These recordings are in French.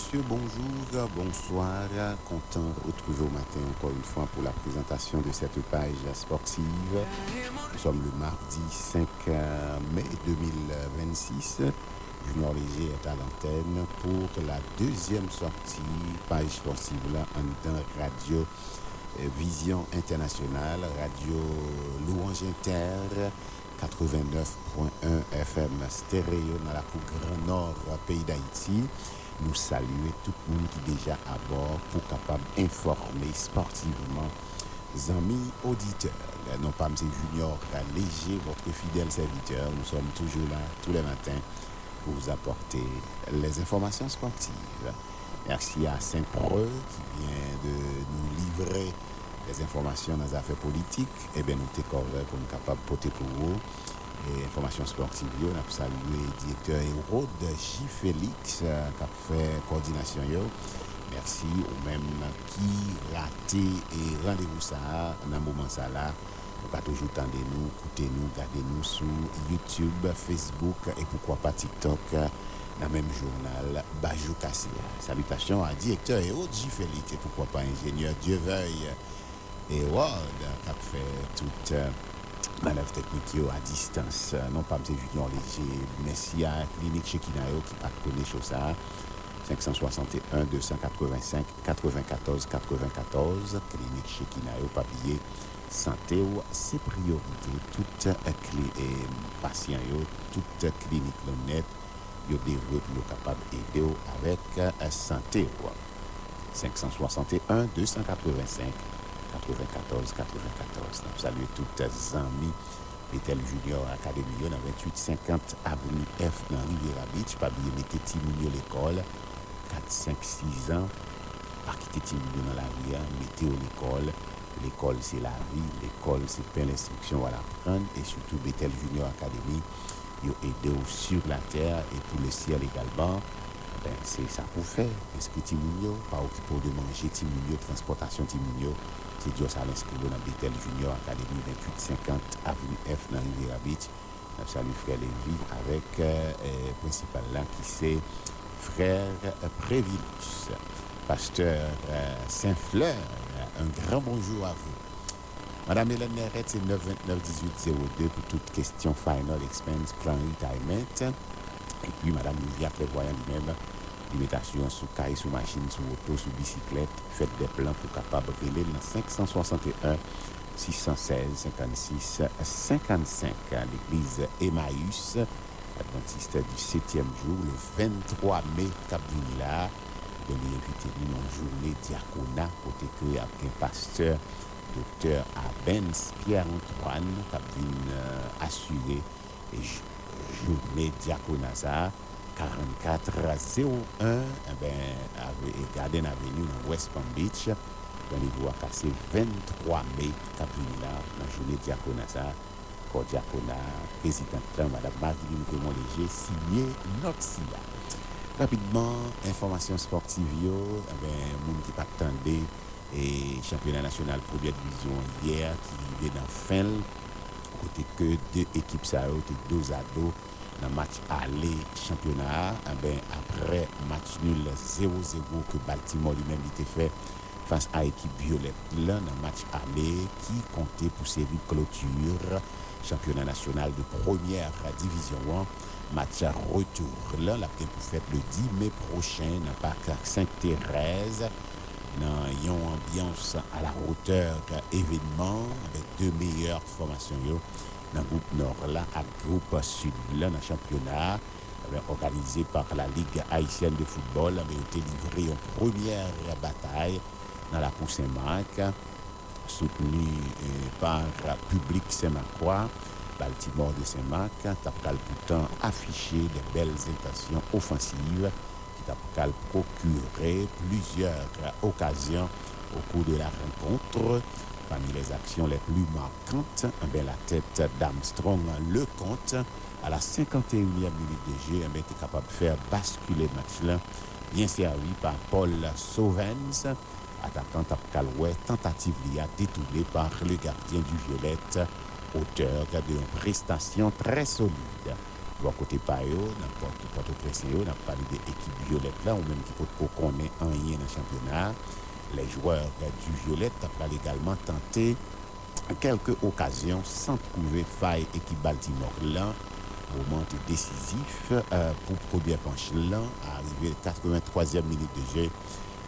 messieurs, bonjour, bonsoir. Content de retrouver au matin encore une fois pour la présentation de cette page sportive. Nous sommes le mardi 5 mai 2026. Junior Léger est à l'antenne pour la deuxième sortie page sportive là, en radio Vision Internationale, radio Louange Inter, 89.1 FM stéréo dans la cour Grand Nord pays d'Haïti. Nous saluons tout le monde qui est déjà à bord pour capable informer sportivement amis auditeurs. Non pas M. Junior Léger, votre fidèle serviteur. Nous sommes toujours là tous les matins pour vous apporter les informations sportives. Merci à Saint-Preux qui vient de nous livrer les informations dans les affaires politiques. Eh bien, nous sommes corrects pour nous capables de porter pour vous. Et information sportive, on a salué le directeur Hérode J. Félix qui a fait coordination. Merci aux mêmes qui raté et rendez-vous ça dans le moment ça là. Pas toujours tendez-nous, écoutez-nous, gardez-nous sur YouTube, Facebook et pourquoi pas TikTok dans le même journal Bajou Kassia. Salutations à directeur Hérode J. Félix et pourquoi pas ingénieur Dieu veuille et Ward qui a fait toute manœuvre technique à distance. Non pas M. Junior Léger, merci à Clinique Chekinayo qui pas connaît chose ça. 561 285 94 94 Clinique Chekinayo papier santé ou c'est priorité toute clé et patient yo toute clinique net yo développe yo capable aider avec santé 561 285 94 94. Nous saluons toutes les amis Bethel Junior Academy dans 2850 avenue F dans Riviera Beach. Pas oublier mettez Timounio l'école 4, 5, 6 ans. Pas quitter Timounio dans la rue, mettez au l'école. L'école c'est la vie, l'école c'est plein d'instructions à l'apprendre et surtout Bethel Junior Academy yo aider sur la terre et pour le ciel également. Ben, c'est ça pour faire. Inscrit Timounio, pas occupé de manger Timounio, transportation Timounio. C'est Dieu ça l'inscrit dans Bethel Junior Academy 2850 avenue F dans Riviera Beach. Nous saluons frère Lévi avec principal là qui c'est frère Prévilus. Pasteur Saint-Fleur, un grand bonjour à vous. Madame Hélène Nerette, c'est 929-1802 pour toute question final expense plan retirement. Et puis Madame Livia prévoyant lui-même limitation sous caille, sous machine, sous auto, sous bicyclette, faites des plans pour capable de dans 561 616 56 55 l'église Emmaüs adventiste du 7e jour le 23 mai cap là de l'inviter nous en journée diaconat côté que avec un pasteur docteur Abens Pierre-Antoine qui assuré et journée diaconat ça 4401 Garden Avenue dans West Palm Beach dans les voies cassées 23 mai là dans la journée diaconat ça corps diaconat présidente madame Marie-Louise Raymond Léger signé notre SIA. Rapidement information sportive monde qui pas attendait et championnat national première division hier qui est dans fin côté que deux équipes ça été 2-2 dans le match aller championnat après match nul 0-0 que Baltimore lui-même était fait face à l'équipe violette là dans le match aller qui comptait pour série de clôture championnat national de première division 1 match retour là la pour faire le 10 mai prochain dans le parc Sainte-Thérèse dans une ambiance à la hauteur événement avec deux meilleures formations dans le groupe nord là à groupe sud là dans le championnat organisé par la Ligue haïtienne de football avait été livré en première bataille dans la cour Saint-Marc soutenu par Public Saint-Marcois Baltimore de Saint-Marc Tapcal pourtant affiché de belles intentions offensives qui Tapcal procurer plusieurs occasions au cours de la rencontre. Parmi les actions les plus marquantes, la tête d'Armstrong Lecomte à la 51e minute de jeu était capable de faire basculer le match là, bien servi par Paul Sauvens, attaquant Tapcalouet, tentative liée détournée par le gardien du Violette, auteur d'une prestation très solide. Bon côté pa yo, dans Port-au-Prince yo, n'a parlé de l'équipe violette là ou même qui peut connaît en rien dans le championnat. Les joueurs du violette ont également tenté quelques occasions sans trouver faille équipe Baltimore là. Moment décisif pour première penche là, arrivé 83e minute de jeu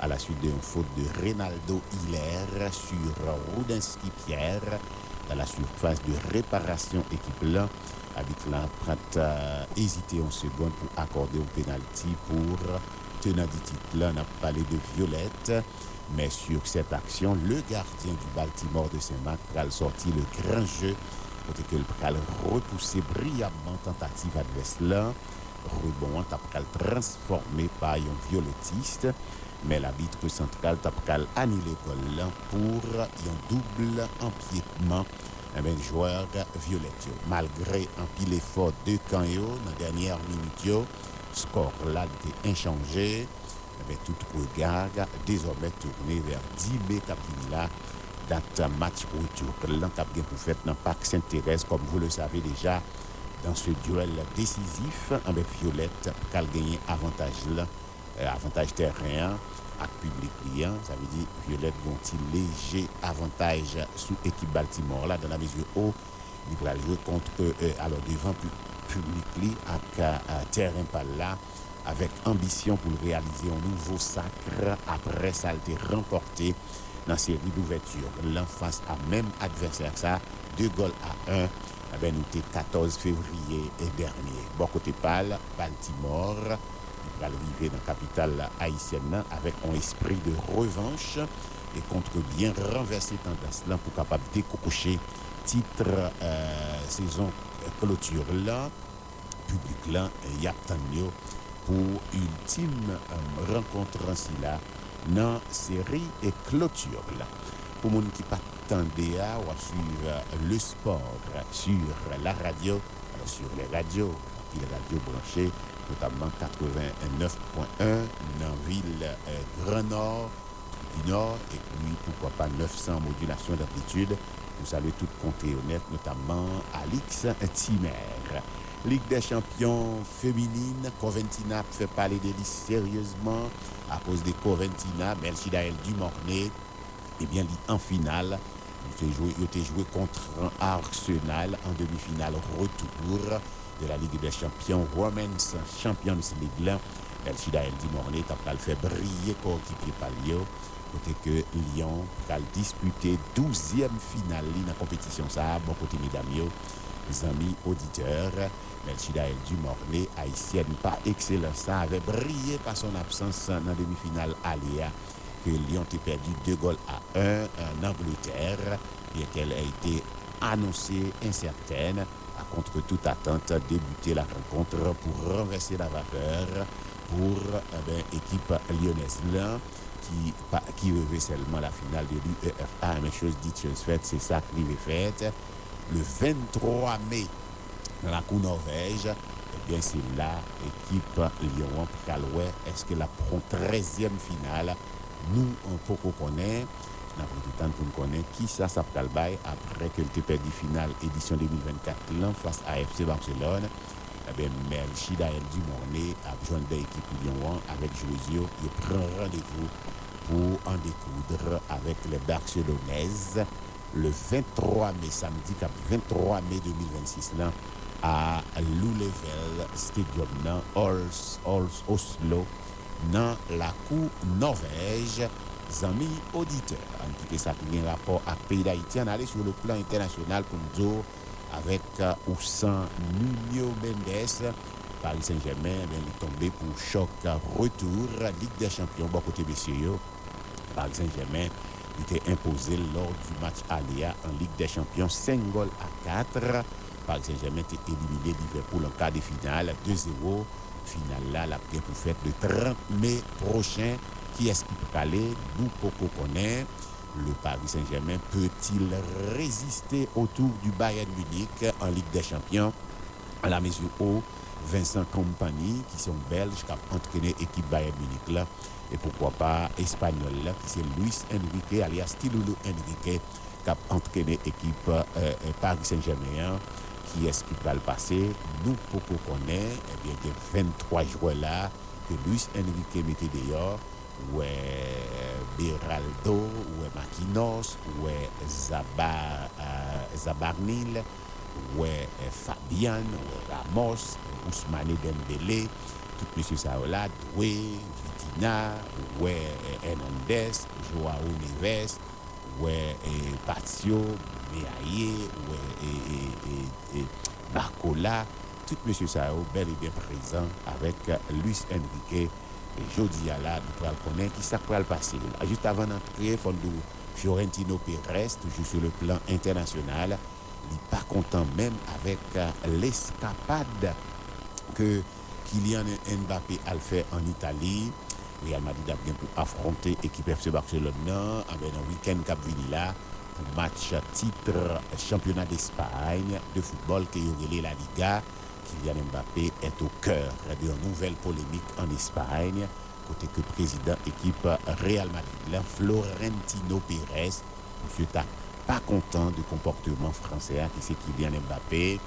à la suite d'une faute de Reynaldo Hiller sur Rudensky Pierre dans la surface de réparation équipe là. Arbitre là prend hésité en seconde pour accorder un penalty pour tenant du titre là. On a parlé de Violette, mais sur cette action, le gardien du Baltimore de Saint-Marc a sorti le grand jeu. Côté que le pral repoussé brillamment tentative adverse là, rebond tapcal transformé par un violettiste, mais l'arbitre central tapcal annulé goal là pour un double empiètement un joueur violette. Malgré un pile effort de camp dans la dernière minute, score là était inchangé, mais tout regard désormais tourné vers 10 mai Capilla. Date match retour que l'encapé pour fait dans Parc Sainte-Thérèse, comme vous le savez déjà, dans ce duel décisif, avec Violette, qui a gagné avantage terrain avec public client. Ça veut dire Violette ont un léger avantage sous équipe Baltimore là, dans la mesure où il va jouer contre alors devant public avec terrain par là, avec ambition pour réaliser un nouveau sacre après ça a été remporté dans la série d'ouverture. L'en face à même adversaire, ça, 2 goals à 1, avait noté 14 février dernier. Bon côté pâle, Baltimore, il va arriver dans la capitale haïtienne avec un esprit de revanche et contre bien renverser tendance là pour capable décrocher titre saison clôture là, public là, y a pour ultime rencontre ainsi là dans série et clôture là. Pour les gens qui n'attendaient à suivre le sport sur la radio, sur les radios branchées, notamment 89.1 dans la ville Grand Nord, du Nord, et puis pourquoi pas 900 modulations d'amplitude. Vous savez tout compter honnête, notamment Alix Timer. Ligue des champions féminine, Coventina fait parler de lui sérieusement à cause de Coventina, Melchidael Dumornay, et bien en finale, il a joué contre Arsenal en demi-finale retour de la Ligue des champions Women's Champions League. Melchidael Dumornay a fait briller coéquipier Palio, côté que Lyon a disputé 12e finale dans la compétition ça, bon côté mesdames, les amis auditeurs. Melchidael Dumornay, haïtienne pas excellent, ça avait brillé par son absence dans la demi-finale Aléa, que Lyon a perdu 2 goals à 1 en Angleterre, bien qu'elle ait été annoncée incertaine, à contre toute attente, débuter la rencontre pour renverser la vapeur pour l'équipe lyonnaise là, qui revêt seulement la finale de l'UEFA, mais chose dite, chose faite, c'est ça qui est fait. Le 23 mai, dans la cour Norvège, eh bien c'est là l'équipe Lyon Calouet. Est-ce que la 13e finale, nous on peut connaître, n'a pas tout temps pour nous connaître qui ça s'appelle après que le perdu finale édition 2024 là, face à FC Barcelone. Eh bien Melchidael Dumornay a besoin de l'équipe Lyon avec Josio. Il prend rendez-vous pour en découdre avec les Barcelonaises le 23 mai, samedi 23 mai 2026 là, à Lulevel Stadium dans Oslo, dans la cour Norvège. Amis auditeurs, en qui ça qui a un rapport à pays d'Haïti, on allait sur le plan international pour nous dire avec Oussan Nuno Mendes, Paris Saint-Germain, il est tombé pour choc retour Ligue des Champions, bon côté messieurs, Paris Saint-Germain il était imposé lors du match Aléa en Ligue des Champions 5 goals à 4. Paris Saint-Germain était éliminé Liverpool en quart de finale 2-0. Finale là, la bien pour fête le 30 mai prochain. Qui est-ce qui peut aller? Nous pouvons connaître. Le Paris Saint-Germain peut-il résister autour du Bayern Munich en Ligue des Champions? À la mesure où Vincent Kompany, qui sont belges, qui ont entraîné l'équipe Bayern Munich là, et pourquoi pas espagnol là, qui c'est Luis Enrique, alias Tilulu Enrique, qui a entraîné l'équipe Paris Saint-Germain, qui est-ce qui va le passer. Nous, pour qu'on connaisse, eh bien, il y a 23 joueurs là que Luis Enrique mettait dehors. Ouais, Beraldo, ouais, Maquinos, ouais, Zabarnil, ouais, Fabian, ouais, Ramos, Ousmane Dembélé, tout monsieur Saola, Doué, Vitina, ouais, Hernandez, Joao Neves, ouais, Patio, Meaye, ouais, et Barcola, tout monsieur Sao bel et bien présent avec Luis Enrique. Et jeudi à la, nous pourrons connaître qui ça pourra le passer. Juste avant d'entrer, Fiorentino Pérez, toujours sur le plan international, il n'est pas content même avec l'escapade que Kylian Mbappé a fait en Italie. Real Madrid a bien pour affronter l'équipe FC Barcelone avec un week-end cap vini là pour match titre championnat d'Espagne de football qui est la Liga. Kylian Mbappé est au cœur d'une nouvelle polémique en Espagne, côté que président équipe Real Madrid, Florentino Pérez, monsieur n'est pas content du comportement français qui c'est Kylian Mbappé,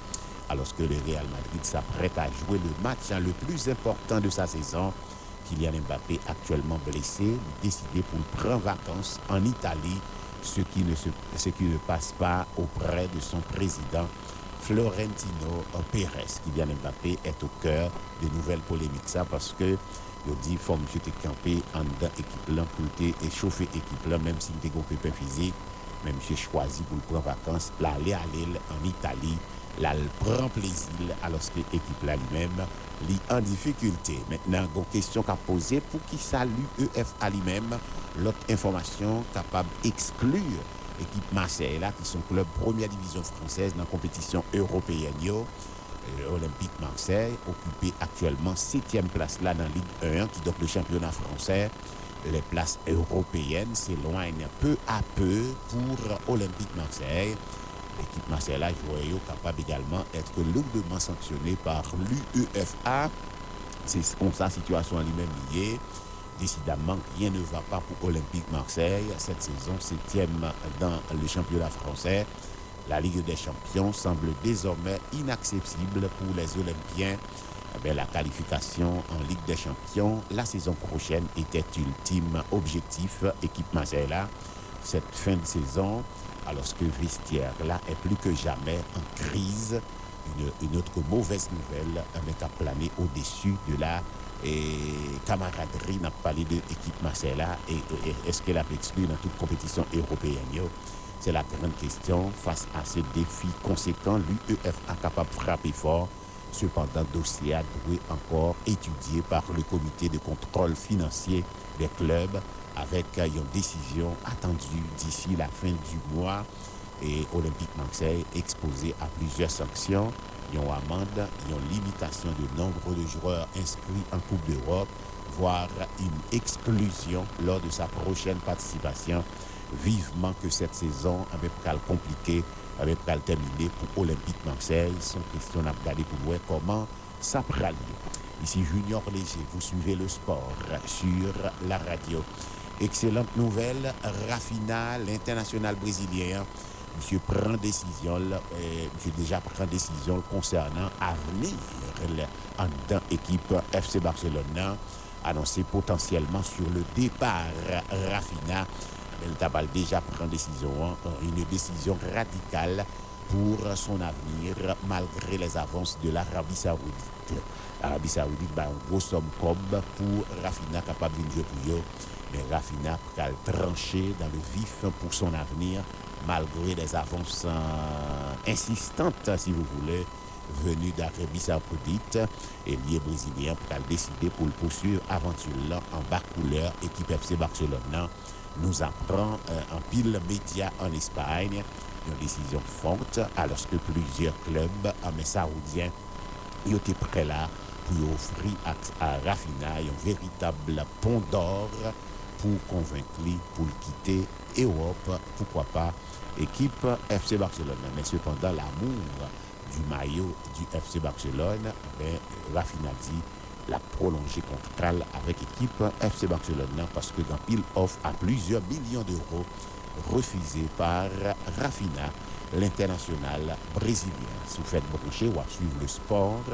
alors que le Real Madrid s'apprête à jouer le match le plus important de sa saison. Kylian Mbappé, actuellement blessé, décidé pour prendre vacances en Italie, ce qui ne passe pas auprès de son président Florentino Pérez. Kylian Mbappé est au cœur de nouvelles polémiques. Ça parce que il dit faut monsieur te camper en dedans équipe là pour te échauffer équipe là, même s'il te pépin physique, même monsieur choisi pour prendre vacances, là aller à l'île en Italie, là il prend plaisir alors que l'équipe là lui-même est en difficulté. Maintenant, une question qu'a posée pour qui salue UEFA lui-même, l'autre information capable d'exclure l'équipe Marseille là qui sont club première division française dans la compétition européenne Olympique Marseille occupé actuellement 7e place là dans la Ligue 1 qui donc le championnat français. Les places européennes s'éloignent peu à peu pour Olympique Marseille. L'équipe Marseille là joueur capable également d'être lourdement sanctionnée par l'UEFA. C'est comme ça la situation en lui-même liée. Décidément, rien ne va pas pour Olympique Marseille. Cette saison, 7e dans le championnat français. La Ligue des Champions semble désormais inaccessible pour les Olympiens. La qualification en Ligue des Champions la saison prochaine était ultime objectif. Équipe Marseille là, cette fin de saison, alors que vestiaire là est plus que jamais en crise. Une autre mauvaise nouvelle avec à planer au-dessus de la camaraderie n'a parlé de l'équipe Marseille là et est-ce qu'elle a exclu dans toute compétition européenne c'est la grande question face à ce défi conséquent. L'UEFA est capable de frapper fort, cependant dossier a dû encore étudié par le comité de contrôle financier des clubs avec une décision attendue d'ici la fin du mois. Et Olympique Marseille exposé à plusieurs sanctions, une amende, une limitation du nombre de joueurs inscrits en Coupe d'Europe, voire une exclusion lors de sa prochaine participation. Vivement que cette saison avait pas compliqué, avait pas terminé pour Olympique Marseille. Son question n'a pas pour voir comment ça prend. Ici Junior Léger, vous suivez le sport sur la radio. Excellente nouvelle, Rafinha, l'international brésilien, monsieur prend décision, monsieur déjà prend décision concernant avenir en dans équipe FC Barcelone, annoncé potentiellement sur le départ Rafinha. El Tabal déjà prend une décision radicale pour son avenir malgré les avances de l'Arabie Saoudite. L'Arabie Saoudite a un gros somme comme pour Rafinha capable de jouer pour eux. Mais Rafinha a tranché dans le vif pour son avenir malgré les avances insistantes, si vous voulez, venues d'Arabie Saoudite. Et lié brésilien a décidé pour le poursuivre aventure en bas couleur équipe FC Barcelone. Nous apprend en pile média en Espagne une décision forte alors que plusieurs clubs saoudiens étaient prêts là pour offrir à Rafinha un véritable pont d'or pour convaincre pour quitter Europe, pourquoi pas équipe FC Barcelone. Mais cependant l'amour du maillot du FC Barcelone, Rafinha dit la prolonger contrat avec l'équipe FC Barcelone parce que dans pile offre à plusieurs millions d'euros refusé par Rafina, l'international brésilien. Si vous faites brancher ou à suivre le sport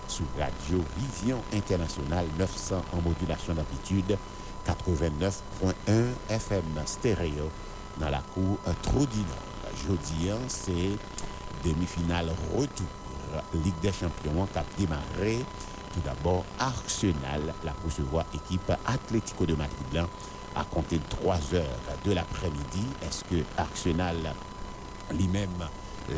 sous Radio Vision Internationale 900 en modulation d'amplitude, 89.1 FM stéréo dans la cour Trou du Nord. Jeudi, c'est demi-finale retour Ligue des Champions qui a démarré. Tout d'abord, Arsenal, la recevoir équipe Atlético de Madrid à compter de 3 heures de l'après-midi. Est-ce que Arsenal lui-même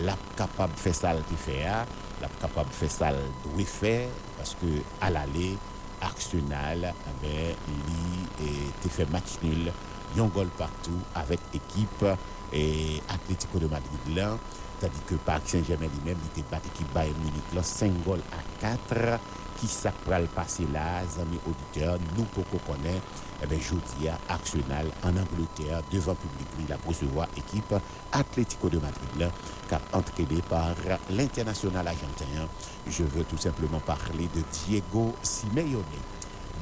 l'a capable de faire ça qu'il fait, l'a capable de faire ça doit faire, parce que à l'aller, Arsenal il fait match nul, un goal partout avec équipe et Atlético de Madrid là. Tandis que Paris Saint-Germain lui-même, il était battu équipe Bayern Munich là, 5 goals à 4. Qui ça va le passer là, amis auditeurs, nous pour qu'on connaisse, jeudi à Arsenal en Angleterre, devant public, il a recevoir équipe Atlético de Madrid là, qui a entraîné par l'international argentin. Je veux tout simplement parler de Diego Simeone.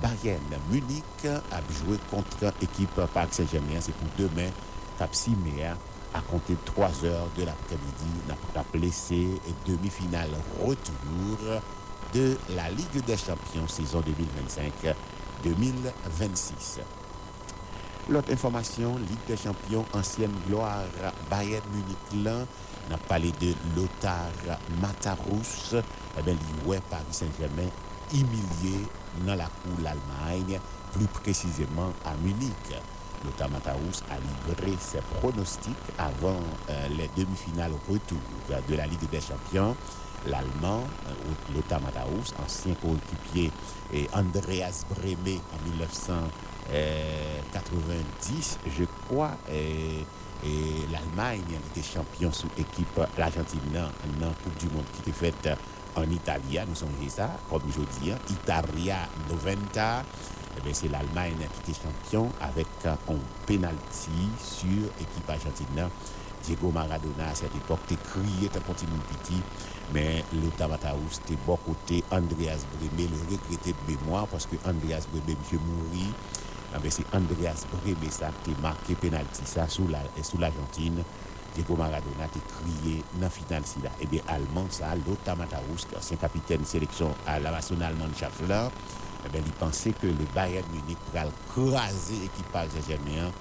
Bayern Munich a joué contre équipe Paris Saint-Germain, c'est pour demain, Cap Siméa. À compter de 3 heures de l'après-midi, on a placé demi-finale retour de la Ligue des Champions saison 2025-2026. L'autre information, Ligue des Champions, ancienne gloire, Bayern Munich, là, on a parlé de Lothar Matthäus, Paris Saint-Germain humilié dans la cour de l'Allemagne, plus précisément à Munich. Lothar Matthäus a livré ses pronostics avant les demi-finales retour de la Ligue des Champions. L'Allemand, Lothar Matthäus, ancien coéquipier, et Andreas Brehme en 1990, je crois, et l'Allemagne était champion sous équipe l'Argentine dans la Coupe du Monde qui était faite en Italie. Nous sommes ça, comme je dis, Italia 90. C'est l'Allemagne qui était champion avec un penalty sur l'équipe argentine. Diego Maradona à cette époque t'es crié, t'as continué petit, mais Lothar Matthäus t'es bon côté Andreas Brehme, le regretté de mémoire parce que Andreas Brehme monsieur mourit. C'est Andreas Brehme ça qui a marqué penalty ça sous l'Argentine. Diego Maradona t'es crié dans la finale là. Et bien allemand ça, Lothar Matthäus, ancien capitaine de sélection à la nationale Mannschaftler. Il pensait que le Bayern Munich pourrait craser l'équipe Saint-Germain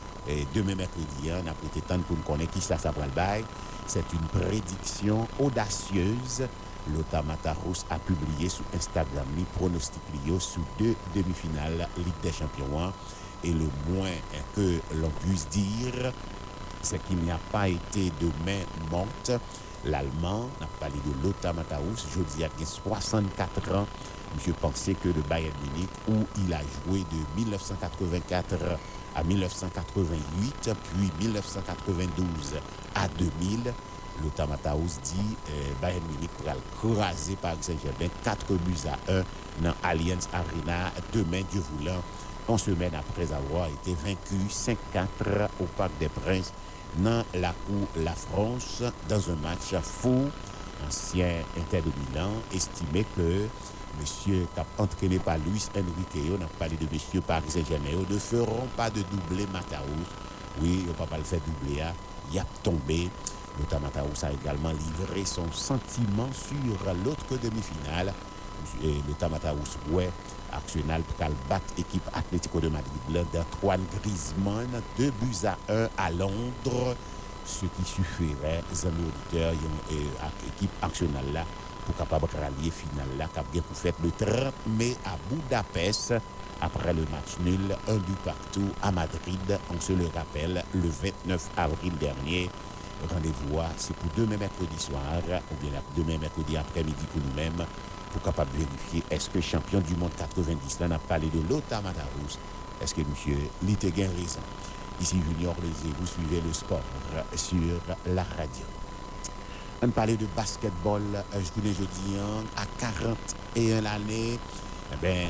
demain mercredi. On a prêté temps pour nous connaître qui ça va le bail. C'est une prédiction audacieuse. Lothar Matthäus a publié sur Instagram les pronostics liés sur 2 demi-finales Ligue des Champions. Et le moins que l'on puisse dire, c'est qu'il n'y a pas été de main morte. L'Allemand, on a parlé de Lothar Matthäus, je dis qu'il a 64 ans. Je pensais que le Bayern Munich, où il a joué de 1984 à 1988, puis 1992 à 2000, Lothar Matthäus dit Bayern Munich pourra craser Paris Saint-Germain 4-1 dans Allianz Arena demain, Dieu voulant, en semaine après avoir été vaincu 5-4 au Parc des Princes dans la cour La France dans un match fou. Ancien Inter de Milan estimait que monsieur qui a entraîné par Luis Enrique, on a parlé de monsieur Paris Saint-Germain, ne feront pas de doublé Matthäus. Oui, on ne va pas le faire doubler, il a tombé. Lothar Matthäus a également livré son sentiment sur l'autre demi-finale. Lothar Matthäus, ouais, Arsenal pour battre l'équipe Atlético de Madrid d'Antoine Griezmann 2-1 à Londres, ce qui suffirait, les amis auditeurs, à l'équipe Arsenal là, pour capable rallier finale là, qui pour faire le 30 mai à Budapest, après le match nul, 1 but partout à Madrid, on se le rappelle, le 29 avril dernier. Rendez-vous, c'est pour demain mercredi soir, ou bien demain mercredi après-midi pour nous-mêmes, pour capable vérifier est-ce que champion du monde 90 là, on a parlé de Lothar Matthäus, est-ce que monsieur Littéguin raison. Ici Junior Lézé, vous suivez le sport sur la radio. On parlait de basketball, je voulais jeudi à 41 l'année,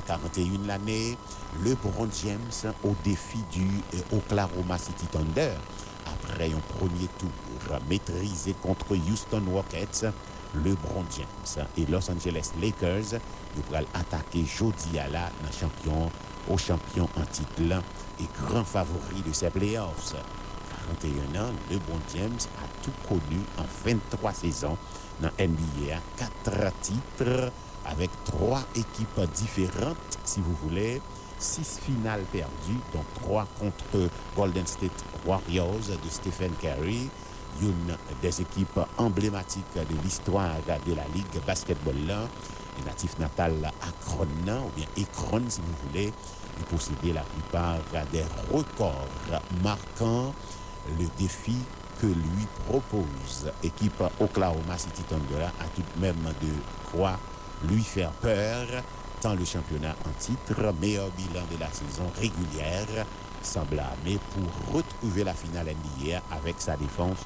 41 l'année, LeBron James au défi du Oklahoma City Thunder. Après un premier tour maîtrisé contre Houston Rockets, LeBron James et Los Angeles Lakers devraient attaquer jeudi à la champion en titre et grand favori de ces playoffs. 31 ans, LeBron James a tout connu en 23 saisons dans NBA, 4 titres avec 3 équipes différentes, si vous voulez, 6 finales perdues, dont 3 contre Golden State Warriors de Stephen Curry, une des équipes emblématiques de l'histoire de la Ligue basketball là, le natif natal Akron, ou bien Ekron si vous voulez, il possédait la plupart des records marquant le défi que lui propose équipe Oklahoma City Thunder a tout de même de quoi lui faire peur, tant le championnat en titre, meilleur bilan de la saison régulière, semble armé pour retrouver la finale NBA avec sa défense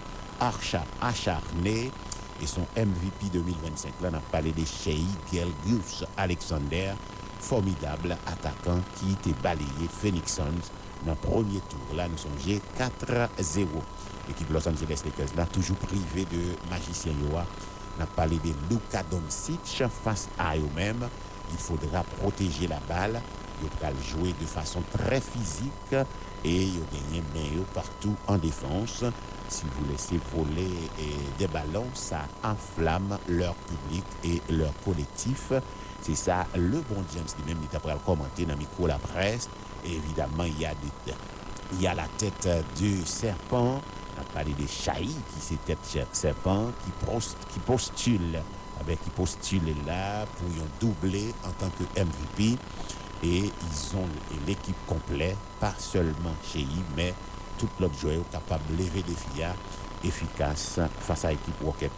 acharnée et son MVP 2025. Là, on a parlé de Shai Gilgeous-Alexander, formidable attaquant qui était balayé Phoenix Suns dans le premier tour. Là, nous sommes 4-0. L'équipe Los Angeles Lakers, là, toujours privée de magicien Yoa. On a parlé de Luka Doncic face à eux-mêmes. Il faudra protéger la balle. Il va jouer de façon très physique et il gagner main partout en défense. Si vous laissez voler des ballons, ça enflamme leur public et leur collectif. C'est ça, le bon James lui-même est après commenter dans le micro la presse. Et évidemment, il y a la tête du serpent. On a parlé de Shai, qui c'est tête serpent, qui postule là pour y doubler en tant que MVP. Et ils ont l'équipe complète, pas seulement Shai, mais tout l'autre joueur capable de lever des filles efficaces face à l'équipe Rockets.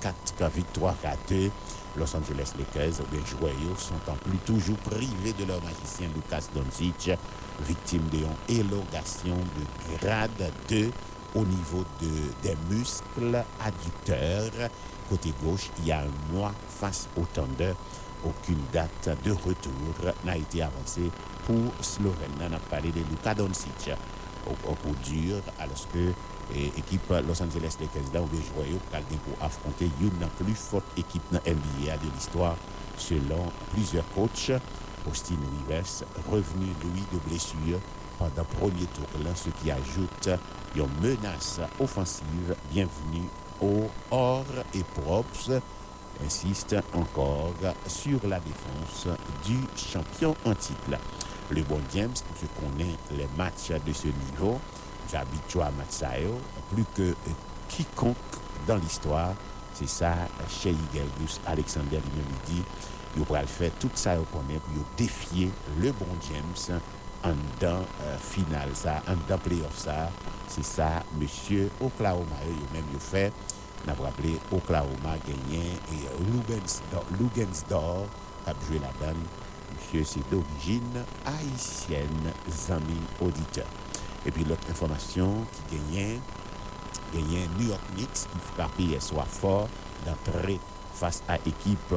4 victoires à 2. Los Angeles Lakers, les joueurs sont en plus toujours privés de leur magicien Luka Doncic, victime d'une élongation de grade 2 au niveau des muscles adducteurs. Côté gauche, il y a un mois face au Thunder. Aucune date de retour n'a été avancée pour Slovène. On a parlé de Luka Doncic au coup dur, alors que l'équipe Los Angeles Lakers là, où les joueurs pour affronter une des plus fortes équipes dans NBA de l'histoire, selon plusieurs coachs. Austin Rivers, revenu lui de blessure pendant le premier tour, là, ce qui ajoute une menace offensive. Bienvenue au hors et props. Insiste encore sur la défense du champion en titre. Le bon James, je connais les matchs de ce niveau, j'habitue à Matsayo, plus que quiconque dans l'histoire. C'est ça, Shai Gilgeous-Alexander lui-même dit, il va faire tout ça qu'on est pour défier le bon James en dans finale, ça, en dans playoff ça. C'est ça, monsieur Oklahoma, lui-même il fait. On a rappelé Oklahoma gagné et Lugensdor a joué la donne. Monsieur, c'est d'origine haïtienne, amis auditeurs. Et puis l'autre information qui gagnait New York Knicks qui frappait hier soir fort d'entrée face à l'équipe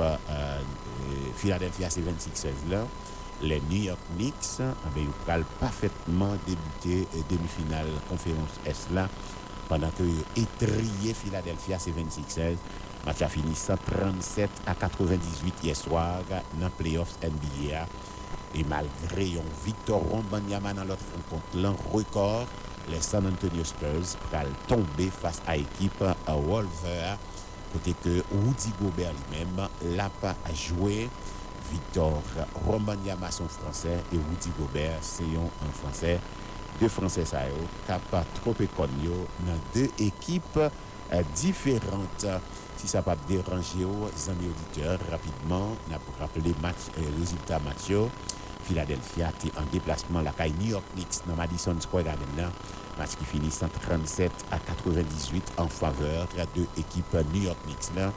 Philadelphia 76ers là. Les New York Knicks avaient parfaitement débuté demi-finale conférence Est là pendant que étrié Philadelphia 76ers. Match a fini 137 à 98 hier soir dans les playoffs NBA. Et malgré une victoire Wembanyama dans l'autre rencontre, l'un record, les San Antonio Spurs pral tomber face à l'équipe Wolver. Côté que Rudy Gobert lui-même l'a pas joué. Victor Wembanyama son français et Rudy Gobert c'est un français. Deux français ça yo capable trop éconyo dans deux équipes différentes. Si ça pas déranger aux amis auditeurs rapidement, on a rappelé match résultat match. Philadelphia était en déplacement la caille New York Knicks dans Madison Square Garden. Match qui finit 137 à 98 en faveur de l'équipe New York Knicks là.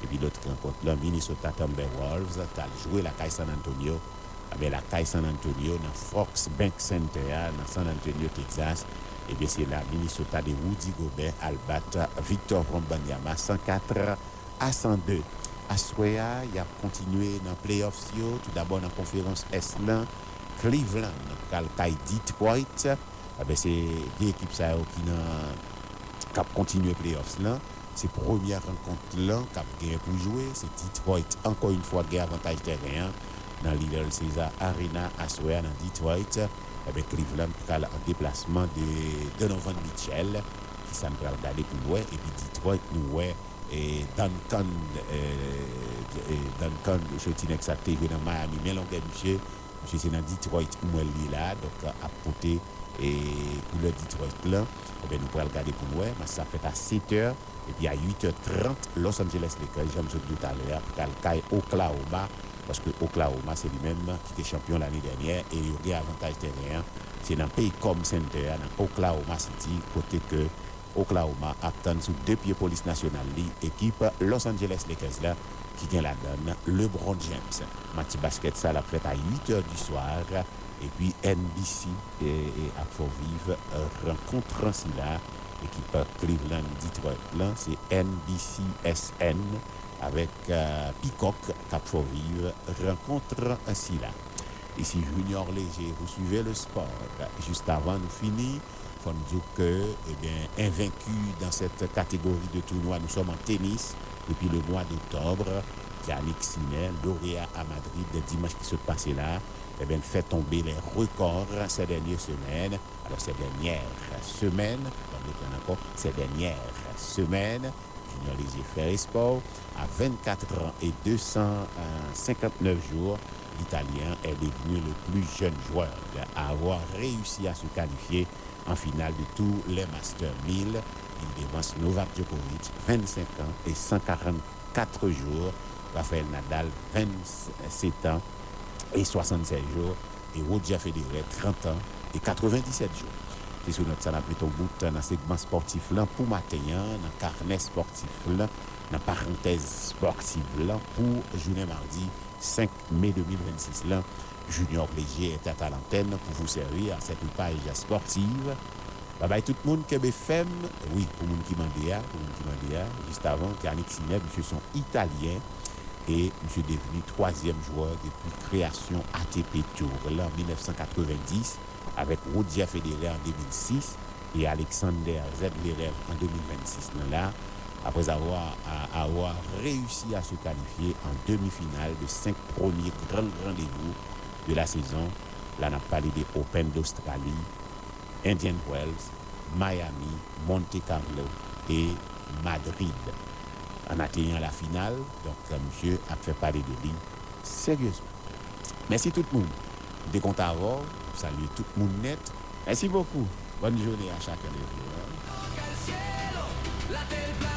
Et puis l'autre rencontre là, Minnesota Timberwolves a joué la caille San Antonio avec la caille San Antonio dans Fox Bank Center dans San Antonio Texas. Et bien c'est la Minnesota de Rudy Gobert Albat Victor Wembanyama 104 à 102. Aswea, il a continué dans les playoffs, tout d'abord dans la conférence Est, Cleveland, Calcaï Detroit. C'est deux équipes qui ont continué les playoffs. C'est la première rencontre qui a gagné pour jouer. C'est Detroit, encore une fois, qui a avantage terrain. dans Little Caesar Arena à soir dans Detroit. Avec Cleveland en déplacement de Donovan Mitchell, qui s'en va regarder pour nous, et puis Detroit nous et Duncan, je suis exact, dans Miami, mais l'anglais, monsieur, c'est dans Detroit où elle est là, donc à côté, et pour le Detroit là, nous pourrons regarder pour nous, mais ça fait à 7h, et puis à 8h30, Los Angeles Lakers, j'aime ce tout à l'heure, Calcaille, Oklahoma, parce que Oklahoma, c'est lui-même qui était champion l'année dernière, et il y a avantage derrière. C'est dans le pays comme Center, dans Oklahoma City, côté que Oklahoma attend sous 2 pieds police nationale, l'équipe Los Angeles Lakers là, qui vient la donne, LeBron James. Match basket, ça l'a fait à 8h du soir. Et puis NBC et à Fort-Vive rencontre ainsi là, l'équipe Cleveland Detroit là, c'est NBCSN avec Peacock Cap Fort-Vive rencontre ainsi là. Ici Junior Léger, vous suivez le sport. Juste avant de finir, il faut nous dire que, invaincu dans cette catégorie de tournoi, nous sommes en tennis depuis le mois d'octobre. Yannick Sinner, lauréat à Madrid, le dimanche qui se passait là, fait tomber les records ces dernières semaines. Alors, ces dernières semaines, Junior Léger fait sport à 24 ans et 259 jours. L'Italien est devenu le plus jeune joueur à avoir réussi à se qualifier en finale de tous les Masters 1000. Il devance Novak Djokovic, 25 ans et 144 jours. Rafael Nadal, 27 ans et 76 jours. Et Roger Federer, 30 ans et 97 jours. C'est sur notre salade au bout dans le segment sportif là pour matin, dans le carnet sportif là, dans la parenthèse sportive là pour journée mardi 5 mai 2026 là. Junior Léger est à l'antenne pour vous servir à cette page sportive. Bye bye tout le monde, KBFM. Oui, pour le monde qui m'a dit, juste avant, Yannick Sinner, monsieur sont italiens et monsieur est devenu 3e joueur depuis création ATP Tour là, en 1990 avec Roger Federer en 2006 et Alexander Zverev en 2026. Là, après avoir réussi à se qualifier en demi-finale de 5 premiers grands rendez-vous de la saison. Là, on a parlé des Open d'Australie, Indian Wells, Miami, Monte Carlo et Madrid. En atteignant la finale, donc monsieur a fait parler de lui sérieusement. Merci tout le monde. Dès qu'on t'a voir, salut tout le monde net. Merci beaucoup. Bonne journée à chacun de vous.